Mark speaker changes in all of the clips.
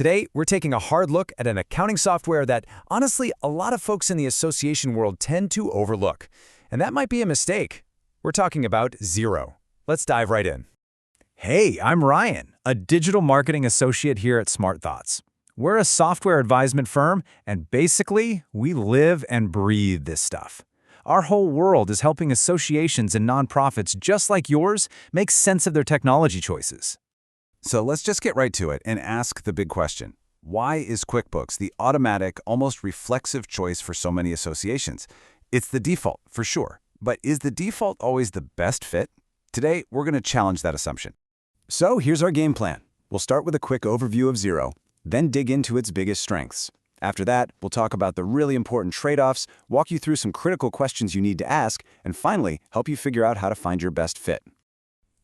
Speaker 1: Today, we're taking a hard look at an accounting software that, honestly, a lot of folks in the association world tend to overlook. And that might be a mistake. We're talking about Xero. Let's dive right in. Hey, I'm Ryan, a digital marketing associate here at SmartThoughts. We're a software advisement firm, and basically, we live and breathe this stuff. Our whole world is helping associations and nonprofits just like yours make sense of their technology choices.
Speaker 2: So let's just get right to it and ask the big question. Why is QuickBooks the automatic, almost reflexive choice for so many associations? It's the default, for sure. But is the default always the best fit? Today, we're going to challenge that assumption. So here's our game plan. We'll start with a quick overview of Xero, then dig into its biggest strengths. After that, we'll talk about the really important trade-offs, walk you through some critical questions you need to ask, and finally, help you figure out how to find your best fit.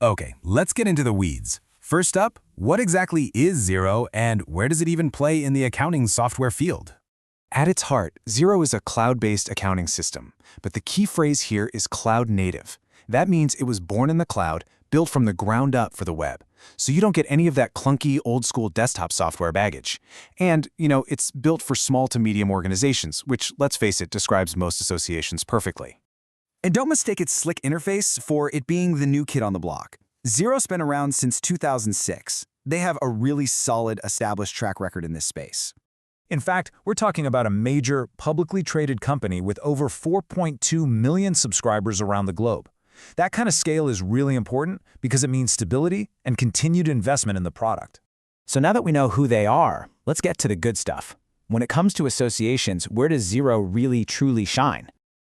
Speaker 3: Okay, let's get into the weeds. First up, what exactly is Xero and where does it even play in the accounting software field?
Speaker 4: At its heart, Xero is a cloud-based accounting system, but the key phrase here is cloud native. That means it was born in the cloud, built from the ground up for the web. So you don't get any of that clunky, old-school desktop software baggage. And, it's built for small to medium organizations, which, let's face it, describes most associations perfectly.
Speaker 1: And don't mistake its slick interface for it being the new kid on the block. Xero's been around since 2006. They have a really solid, established track record in this space. In fact, we're talking about a major, publicly traded company with over 4.2 million subscribers around the globe. That kind of scale is really important because it means stability and continued investment in the product.
Speaker 5: So now that we know who they are, let's get to the good stuff. When it comes to associations, where does Xero really truly shine?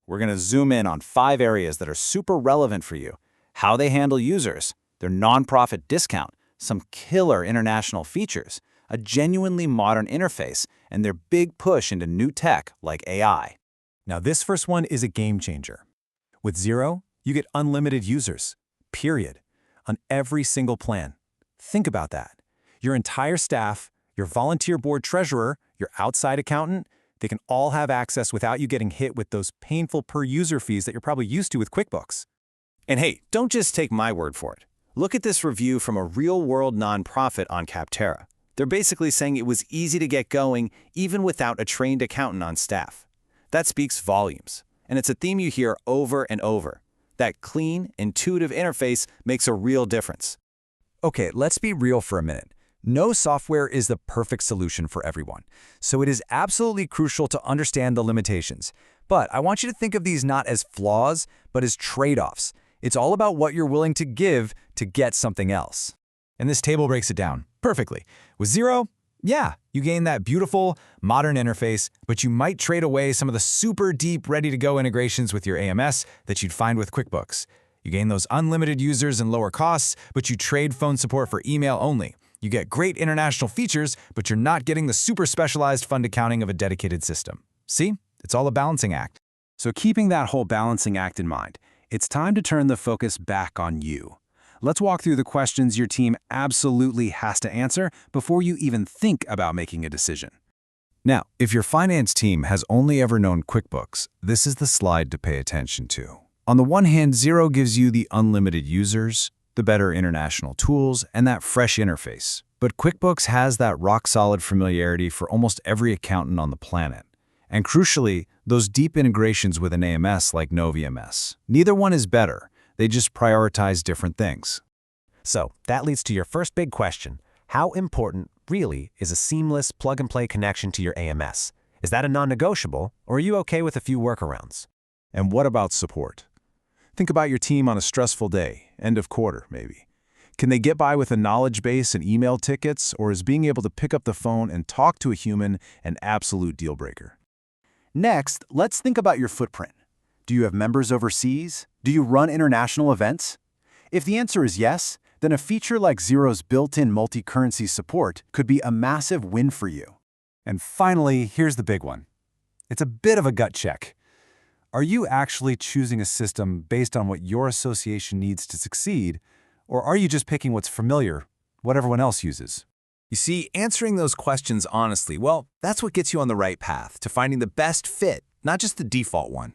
Speaker 2: We're going to zoom in on 5 areas that are super relevant for you. How they handle users, their nonprofit discount, some killer international features, a genuinely modern interface, and their big push into new tech like AI.
Speaker 4: Now, this first one is a game changer. With Xero, you get unlimited users, period, on every single plan. Think about that. Your entire staff, your volunteer board treasurer, your outside accountant, they can all have access without you getting hit with those painful per-user fees that you're probably used to with QuickBooks.
Speaker 6: And hey, don't just take my word for it. Look at this review from a real-world nonprofit on Capterra. They're basically saying it was easy to get going even without a trained accountant on staff. That speaks volumes, and it's a theme you hear over and over. That clean, intuitive interface makes a real difference.
Speaker 1: Okay, let's be real for a minute. No software is the perfect solution for everyone, so it is absolutely crucial to understand the limitations. But I want you to think of these not as flaws, but as trade-offs. It's all about what you're willing to give to get something else.
Speaker 4: And this table breaks it down perfectly. With Xero, yeah, you gain that beautiful, modern interface, but you might trade away some of the super deep, ready-to-go integrations with your AMS that you'd find with QuickBooks. You gain those unlimited users and lower costs, but you trade phone support for email only. You get great international features, but you're not getting the super specialized fund accounting of a dedicated system. See? It's all a balancing act.
Speaker 2: So keeping that whole balancing act in mind, it's time to turn the focus back on you. Let's walk through the questions your team absolutely has to answer before you even think about making a decision. Now, if your finance team has only ever known QuickBooks, this is the slide to pay attention to. On the one hand, Xero gives you the unlimited users, the better international tools, and that fresh interface. But QuickBooks has that rock-solid familiarity for almost every accountant on the planet. And crucially, those deep integrations with an AMS like NoviMS. Neither one is better. They just prioritize different things.
Speaker 7: So that leads to your first big question. How important, really, is a seamless plug-and-play connection to your AMS? Is that a non-negotiable, or are you okay with a few workarounds?
Speaker 8: And what about support? Think about your team on a stressful day, end of quarter, maybe. Can they get by with a knowledge base and email tickets, or is being able to pick up the phone and talk to a human an absolute deal breaker?
Speaker 9: Next, let's think about your footprint. Do you have members overseas? Do you run international events? If the answer is yes, then a feature like Xero's built-in multi-currency support could be a massive win for you.
Speaker 4: And finally, here's the big one. It's a bit of a gut check. Are you actually choosing a system based on what your association needs to succeed, or are you just picking what's familiar, what everyone else uses?
Speaker 3: You see, answering those questions honestly, well, that's what gets you on the right path to finding the best fit, not just the default one.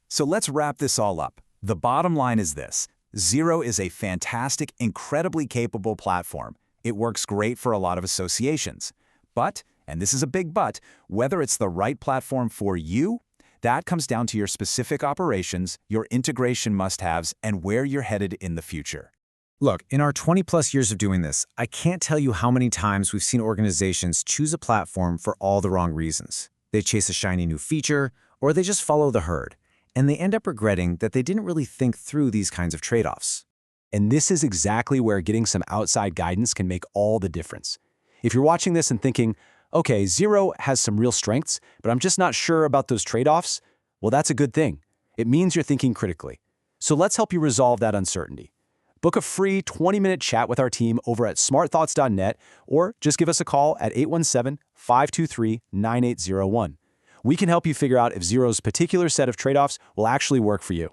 Speaker 2: So let's wrap this all up. The bottom line is this. Xero is a fantastic, incredibly capable platform. It works great for a lot of associations.
Speaker 1: But, and this is a big but, whether it's the right platform for you, that comes down to your specific operations, your integration must-haves, and where you're headed in the future.
Speaker 5: Look, in our 20-plus years of doing this, I can't tell you how many times we've seen organizations choose a platform for all the wrong reasons. They chase a shiny new feature, or they just follow the herd, and they end up regretting that they didn't really think through these kinds of trade-offs.
Speaker 7: And this is exactly where getting some outside guidance can make all the difference. If you're watching this and thinking, okay, Xero has some real strengths, but I'm just not sure about those trade-offs, well, that's a good thing. It means you're thinking critically. So let's help you resolve that uncertainty. Book a free 20-minute chat with our team over at smartthoughts.net, or just give us a call at 817-523-9801. We can help you figure out if Xero's particular set of trade-offs will actually work for you.